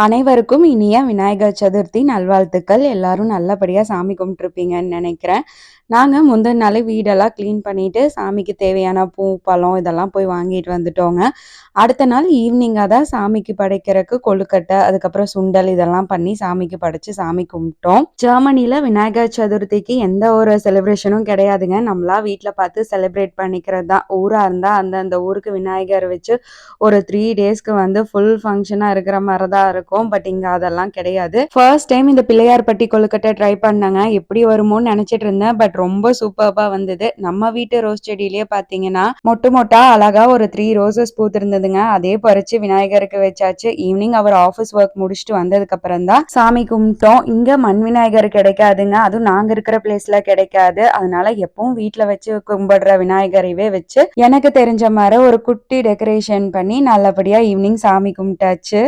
அனைவருக்கும் இனிய விநாயகர் சதுர்த்தி நல்வாழ்த்துக்கள். எல்லாரும் நல்லபடியா சாமி கும்பிட்டுருப்பீங்கன்னு நினைக்கிறேன். நாங்க முந்தின நாளே வீடெல்லாம் கிளீன் பண்ணிட்டு, சாமிக்கு தேவையான பூ, பழம் இதெல்லாம் போய் வாங்கிட்டு வந்துட்டோங்க. அடுத்த நாள் ஈவினிங்கா தான் சாமிக்கு படைக்கிறக்கு கொழுக்கட்டை, அதுக்கப்புறம் சுண்டல் இதெல்லாம் பண்ணி சாமிக்கு படைச்சு சாமி கும்பிட்டோம். ஜெர்மனில விநாயகர் சதுர்த்திக்கு எந்த ஒரு செலிப்ரேஷனும் கிடையாதுங்க. நம்மளா வீட்ல பார்த்து செலிப்ரேட் பண்ணிக்கிறது தான். ஊரா இருந்தா அந்தந்த ஊருக்கு விநாயகர் வச்சு ஒரு 3 டேஸ்க்கு ஃபுல் ஃபங்க்ஷனா இருக்கிற மாதிரி தான் இருக்கும். பட் இங்க அதெல்லாம் கிடையாது. ஃபர்ஸ்ட் டைம் இந்த பிள்ளையார் பட்டி கொழுக்கட்டை ட்ரை பண்ணாங்க. எப்படி வருமோன்னு நினைச்சிட்டு இருந்தேன். பட் ரொம்ப சூப்பர்பா வந்தது. நம்ம வீட்டு ரோஸ் செடியிலேயே பாத்தீங்கன்னா மொட்டு மொட்டா அழகா ஒரு 3 ரோசஸ் பூத்து இருந்ததுங்க. அதே பறிச்சு விநாயகருக்கு வச்சாச்சு. ஈவினிங் அவர் ஆஃபீஸ் ஒர்க் முடிச்சுட்டு வந்ததுக்கு அப்புறம் தான் சாமி கும்பிட்டோம். இங்க மண் விநாயகர் கிடைக்காதுங்க. அதுவும் நாங்க இருக்கிற பிளேஸ்ல கிடைக்காது. அதனால எப்பவும் வீட்டுல வச்சு கும்பிடுற விநாயகரைவே வச்சு எனக்கு தெரிஞ்ச மாதிரி ஒரு குட்டி டெக்கரேஷன் பண்ணி நல்லபடியா ஈவினிங் சாமி கும்பிட்டாச்சு.